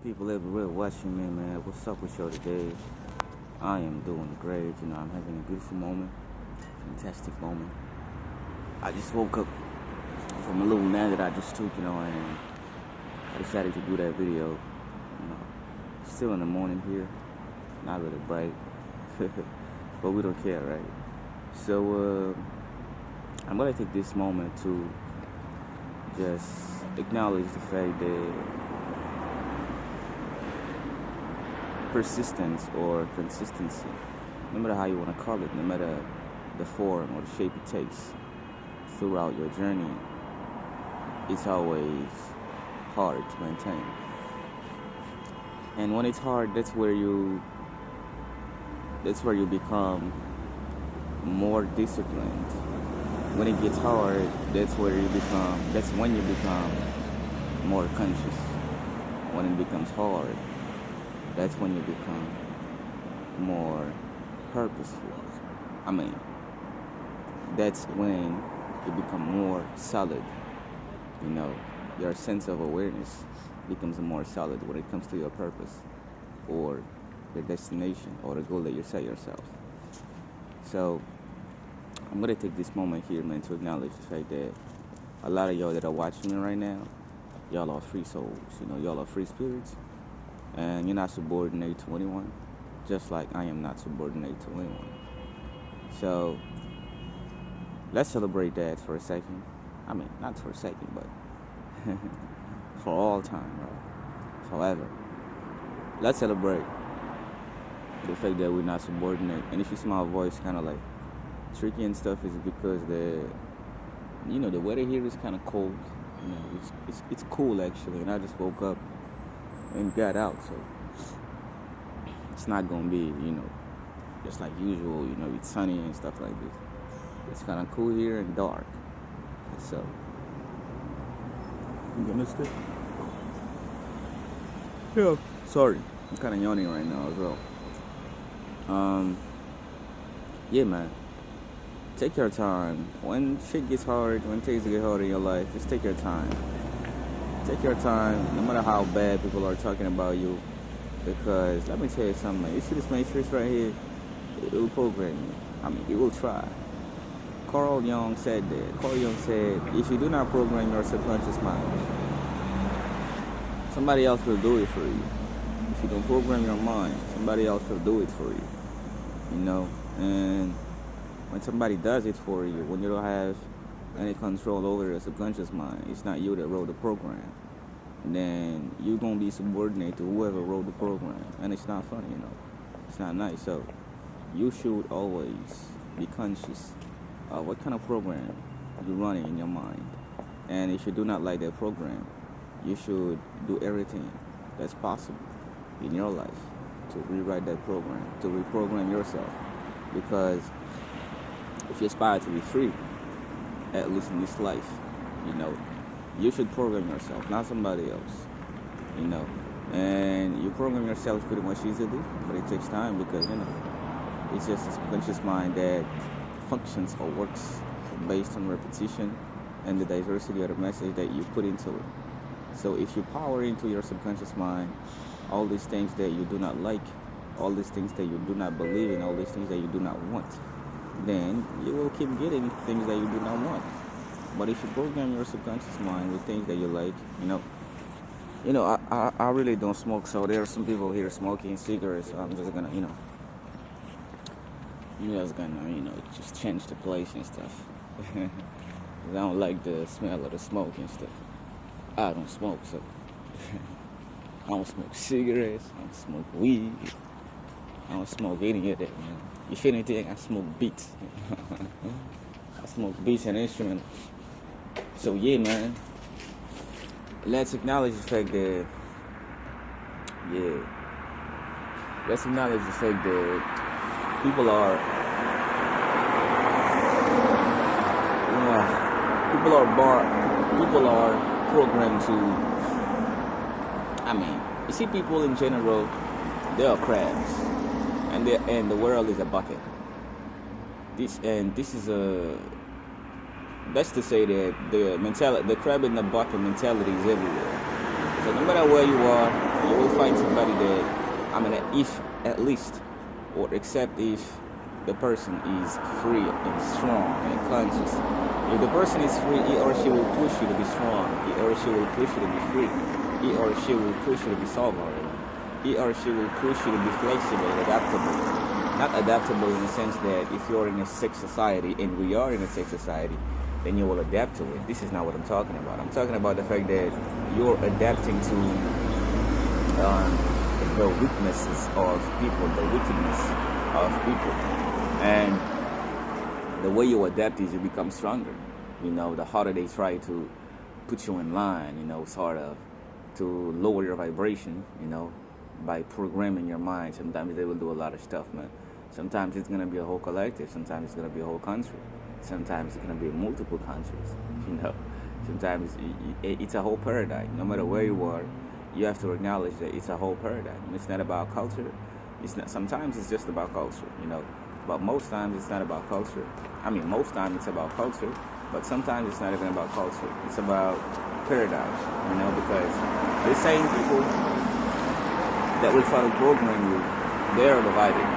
People everywhere watching me, man. What's up with y'all today? I am doing great. I'm having a beautiful moment, fantastic moment. I just woke up from a little nap that I just took, and I decided to do that video. Still in the morning here, not really bright, but we don't care, right? So I'm gonna take this moment to just acknowledge the fact that persistence or consistency, no matter how you want to call it, no matter the form or the shape it takes throughout your journey, it's always hard to maintain. And when it's hard, that's where you become more disciplined. When it gets hard, that's when you become more conscious. When it becomes hard, that's when you become more purposeful. That's when you become more solid. Your sense of awareness becomes more solid when it comes to your purpose or your destination or the goal that you set yourself. So I'm going to take this moment here, man, to acknowledge the fact that a lot of y'all that are watching me right now, y'all are free souls. Y'all are free spirits. And you're not subordinate to anyone, just like I am not subordinate to anyone. So let's celebrate that for a second. Not for a second, but for all time, right? Forever. Let's celebrate the fact that we're not subordinate. And if you see my voice kind of like tricky and stuff, is because the weather here is kind of cold. It's cool actually, and I just woke up and got out, so it's not gonna be just like usual. It's sunny and stuff like this. It's kind of cool here and dark, so I'm gonna stay. Yeah, sorry, I'm kind of yawning right now as well. Yeah, man, take your time. When shit gets hard, when things get hard in your life, just take your time. Take your time, no matter how bad people are talking about you, because let me tell you something. You see this matrix right here? It will program you. It will try. Carl Jung said that. Carl Jung said, if you do not program your subconscious mind, somebody else will do it for you. If you don't program your mind, somebody else will do it for you. And when somebody does it for you, when you don't have any control over your subconscious mind, it's not you that wrote the program, then you're going to be subordinate to whoever wrote the program, and it's not funny, it's not nice. So you should always be conscious of what kind of program you're running in your mind, and if you do not like that program, you should do everything that's possible in your life to rewrite that program, to reprogram yourself, because if you aspire to be free, at least in this life, you should program yourself, not somebody else, and you program yourself pretty much easily, but it takes time because, it's just a subconscious mind that functions or works based on repetition and the diversity of the message that you put into it. So if you power into your subconscious mind all these things that you do not like, all these things that you do not believe in, all these things that you do not want, then you will keep getting things that you do not want. But if you program your subconscious mind with things that you like, I really don't smoke, so there are some people here smoking cigarettes, so I'm just gonna, just change the place and stuff. 'Cause I don't like the smell of the smoke and stuff. I don't smoke, so I don't smoke cigarettes, I don't smoke weed, I don't smoke any of that, man. If anything, I smoke beats. I smoke beats and instruments. So yeah, man. Let's acknowledge the fact that people are programmed to. You see, people in general, they are crabs, and the world is a bucket. This is a That's to say that the crab in the bucket mentality is everywhere. So no matter where you are, you will find somebody that, I mean, if at least, or except if the person is free and strong and conscious. If the person is free, he or she will push you to be strong. He or she will push you to be free. He or she will push you to be sovereign. He or she will push you to be flexible and adaptable. Not adaptable in the sense that if you're in a sex society, and we are in a sex society, then you will adapt to it. This is not what I'm talking about. I'm talking about the fact that you're adapting to the weaknesses of people, the wickedness of people. And the way you adapt is you become stronger. The harder they try to put you in line, sort of to lower your vibration, by programming your mind. Sometimes they will do a lot of stuff, man. Sometimes it's going to be a whole collective. Sometimes it's going to be a whole country. Sometimes it's going to be multiple countries, Sometimes it's a whole paradigm. No matter where you are, you have to acknowledge that it's a whole paradigm. It's not about culture. Sometimes it's just about culture, But most times it's not about culture. I mean, most times it's about culture, but sometimes it's not even about culture. It's about paradigm, because the same people that will try to program you, they are divided.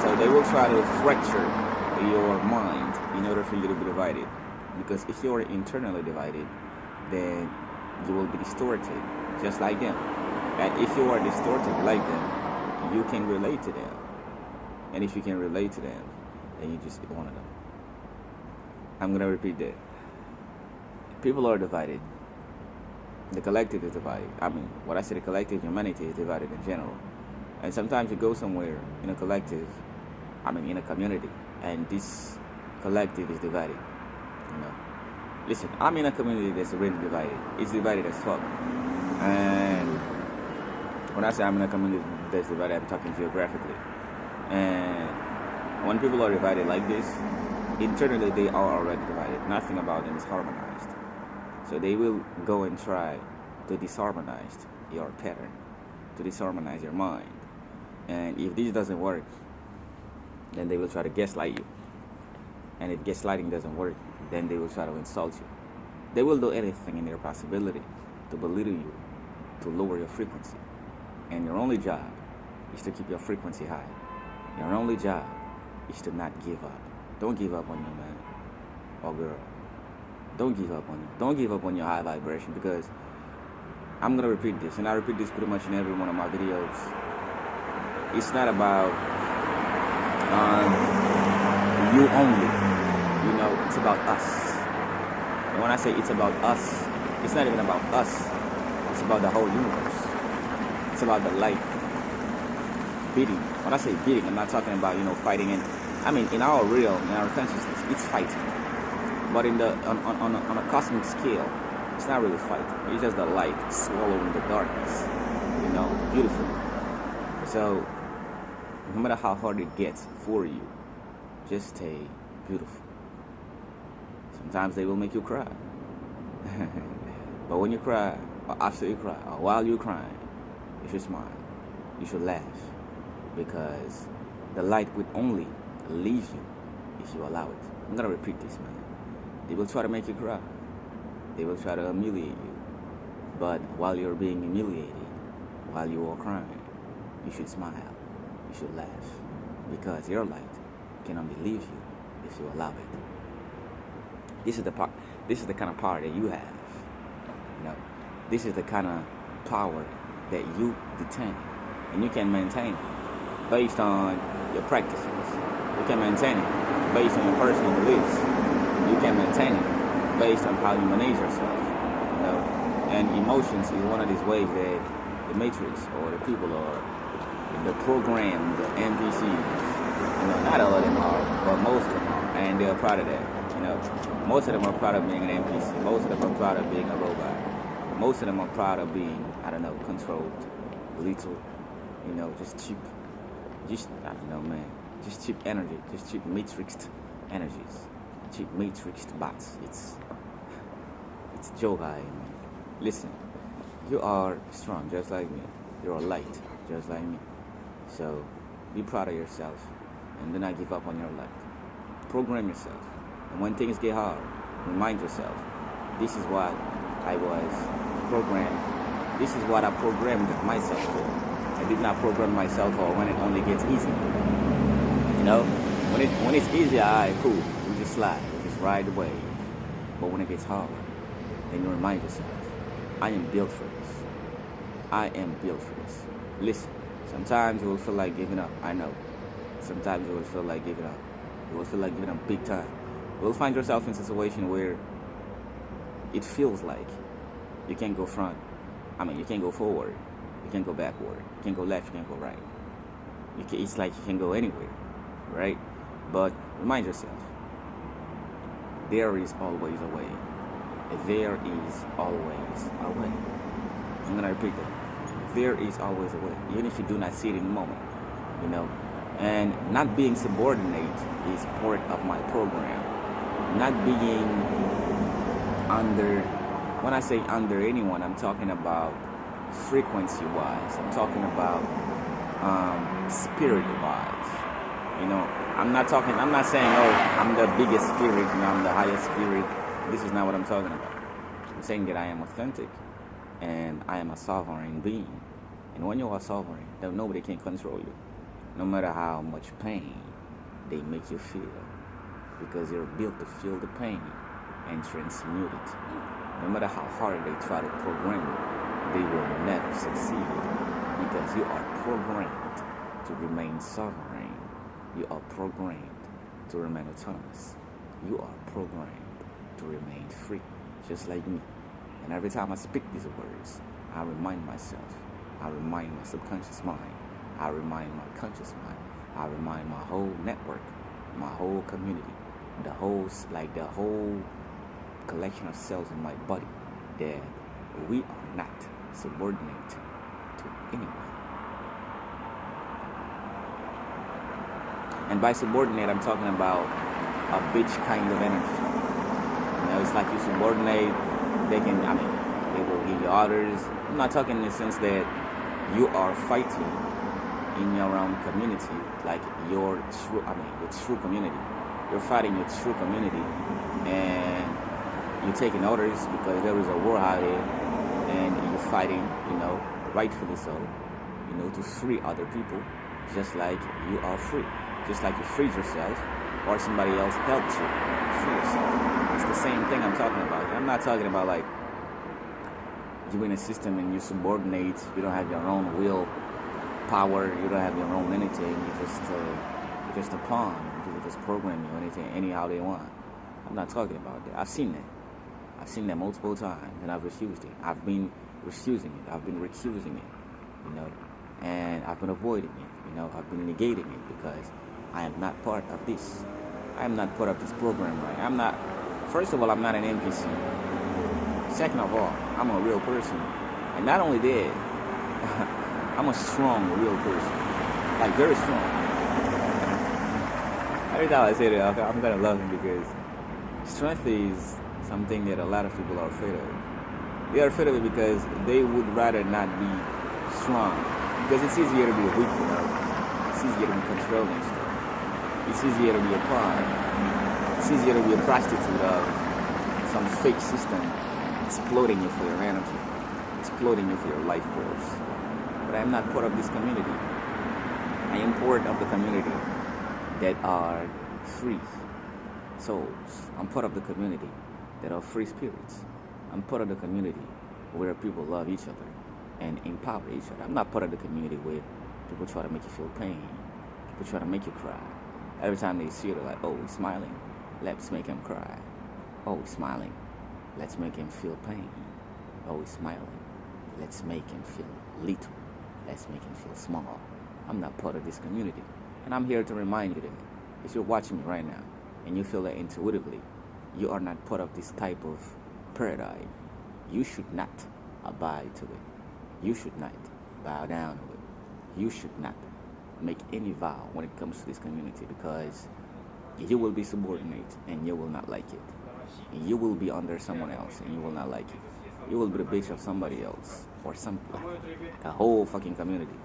So they will try to fracture your mind in order for you to be divided. Because if you are internally divided, then you will be distorted, just like them. And if you are distorted like them, you can relate to them. And if you can relate to them, then you just one of them. I'm going to repeat that. People are divided. The collective is divided. I mean, when I say the collective, humanity is divided in general. And sometimes you go somewhere in a collective, in a community, and this collective is divided. Listen, I'm in a community that's really divided. It's divided as fuck. And when I say I'm in a community that's divided, I'm talking geographically. And when people are divided like this, internally they are already divided. Nothing about them is harmonized. So they will go and try to disharmonize your pattern, to disharmonize your mind. And if this doesn't work, then they will try to gaslight you. And if gaslighting doesn't work, then they will try to insult you. They will do anything in their possibility to belittle you, to lower your frequency. And your only job is to keep your frequency high. Your only job is to not give up. Don't give up on your man or girl. Don't give up on you. Don't give up on your high vibration, because I'm going to repeat this, and I repeat this pretty much in every one of my videos. It's not about you only. It's about us. And when I say it's about us, it's not even about us. It's about the whole universe. It's about the light beating. When I say beating, I'm not talking about, fighting. In our realm, in our consciousness, it's fighting. But on a cosmic scale, it's not really fighting. It's just the light swallowing the darkness, beautifully. So, no matter how hard it gets for you, just stay beautiful. Sometimes they will make you cry. But when you cry, or after you cry, or while you're crying, you should smile. You should laugh. Because the light will only leave you if you allow it. I'm going to repeat this, man. They will try to make you cry. They will try to humiliate you. But while you're being humiliated, while you are crying, you should smile. You should laugh. Because your light can only leave you if you allow it. This is the kind of power that you have. This is the kind of power that you detain. And you can maintain it based on your practices. You can maintain it based on your personal beliefs. You can maintain it based on how you manage yourself. And emotions is one of these ways that the matrix or the people or the program, the NPCs, not all of them are, but most of them are, and they're proud of that. Most of them are proud of being an NPC. Most of them are proud of being a robot. Most of them are proud of being, controlled, lethal, just cheap. Just cheap energy. Just cheap matrixed energies. Cheap matrixed bots. It's joke, Listen, you are strong just like me. You're light just like me. So be proud of yourself and do not give up on your light. Program yourself. And when things get hard, remind yourself, this is what I was programmed This is what I programmed myself for. I did not program myself for when it only gets easy. You know, when it's easy, alright, cool. We just slide, we just ride the wave. But when it gets hard, then you remind yourself, I am built for this. I am built for this. Listen, sometimes you will feel like giving up. I know. Sometimes you will feel like giving up. You will feel like giving up big time. You will find yourself in a situation where it feels like you can't go front. You can't go forward. You can't go backward. You can't go left. You can't go right. It's like you can go anywhere, right? But remind yourself, there is always a way. There is always a way. I'm gonna repeat that. There is always a way, even if you do not see it in the moment, you know. And not being subordinate is part of my program. Not being under, when I say under anyone, I'm talking about frequency-wise. I'm talking about spirit-wise. You know, I'm not saying, oh, I'm the biggest spirit and I'm the highest spirit. This is not what I'm talking about. I'm saying that I am authentic and I am a sovereign being. And when you are sovereign, then nobody can control you. No matter how much pain they make you feel. Because you're built to feel the pain and transmute it. No matter how hard they try to program you, they will never succeed. Because you are programmed to remain sovereign. You are programmed to remain autonomous. You are programmed to remain free, just like me. And every time I speak these words, I remind myself, I remind my subconscious mind, I remind my conscious mind, I remind my whole network, my whole community, the whole collection of cells in my body, that we are not subordinate to anyone. And by subordinate, I'm talking about a bitch kind of energy. You know, it's like you subordinate, they will give you orders. I'm not talking in the sense that you are fighting in your own community, like your true community. You're fighting your true community, and you're taking orders because there is a war out here, and you're fighting, you know, rightfully so, you know, to free other people, just like you are free. Just like you freed yourself, or somebody else helped you free yourself. It's the same thing I'm talking about. I'm not talking about like you in a system and you subordinate. You don't have your own will, power. You don't have your own anything. You're just a pawn. People just program you anything, anyhow they want. I'm not talking about that. I've seen that. I've seen that multiple times, and I've refused it. I've been refusing it. I've been recusing it. You know, and I've been avoiding it. You know, I've been negating it because I am not part of this. I am not part of this program, right? I'm not, first of all, I'm not an NPC. Second of all, I'm a real person. And not only that, I'm a strong, real person. Like, very strong. Every time I say that, I'm kind of laughing because strength is something that a lot of people are afraid of. They are afraid of it because they would rather not be strong. Because it's easier to be weak, you know? It's easier to be controlling stuff. It's easier to be a pawn. It's easier to be a prostitute of some fake system exploiting you for your energy, exploiting you for your life force. But I am not part of this community. I am part of the community that are free souls. I'm part of the community that are free spirits. I'm part of the community where people love each other and empower each other. I'm not part of the community where people try to make you feel pain. People try to make you cry. Every time they see you, they're like, oh, he's smiling. Let's make him cry. Oh, he's smiling. Let's make him feel pain. Oh, he's smiling. Let's make him feel little. Let's make him feel small. I'm not part of this community. And I'm here to remind you that if you're watching me right now and you feel that intuitively, you are not part of this type of paradigm. You should not abide to it. You should not bow down to it. You should not make any vow when it comes to this community, because you will be subordinate and you will not like it. You will be under someone else and you will not like it. You will be the bitch of somebody else or something, a whole fucking community,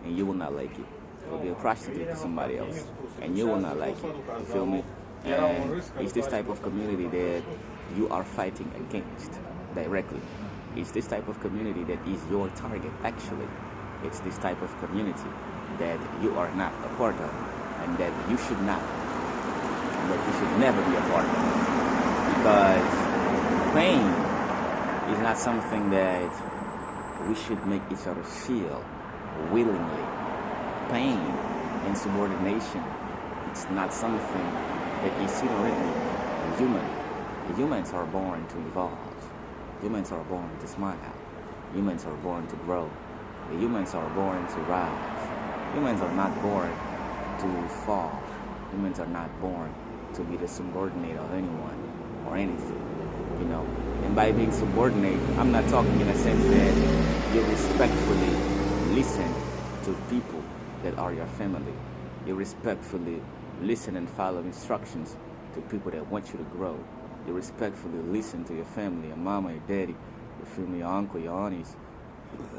and you will not like it. You will be a prostitute to somebody else and you will not like it. You feel me? And it's this type of community that you are fighting against directly. It's this type of community that is your target, actually. It's this type of community that you are not a part of, and that you should not, and that you should never be a part of. Because pain is not something that we should make each other feel willingly. Pain and subordination, it's not something that is inherently human. Humans are born to evolve. Humans are born to smile. Humans are born to grow. Humans are born to rise. Humans are not born to fall. Humans are not born to be the subordinate of anyone or anything, you know. And by being subordinate, I'm not talking in a sense that you respectfully listen to people that are your family. You respectfully listen and follow instructions to people that want you to grow. You respectfully listen to your family, your mama, your daddy, you feel me, your uncle, your aunties.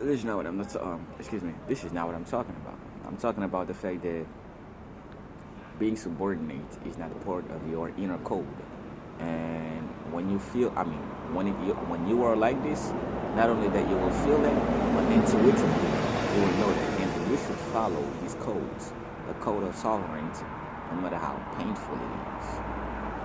This is not what This is not what I'm talking about. I'm talking about the fact that being subordinate is not a part of your inner code. And when you feel, when you are like this, not only that you will feel that, but intuitively you will know that, and you should follow these codes, the code of sovereignty, no matter how painful it is.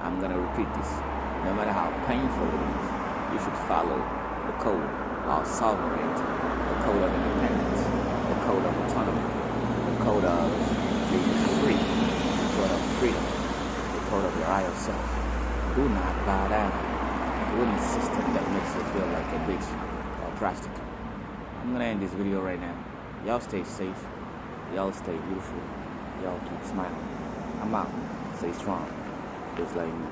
I'm gonna repeat this. No matter how painful it is, you should follow the code of sovereignty, the code of independence, the code of autonomy, the code of being free, the code of freedom, the code of your higher self. Do not bow down to any system that makes you feel like a bitch or a prostitute. I'm gonna end this video right now. Y'all stay safe. Y'all stay beautiful. Y'all keep smiling. I'm out. Stay strong. Just like me.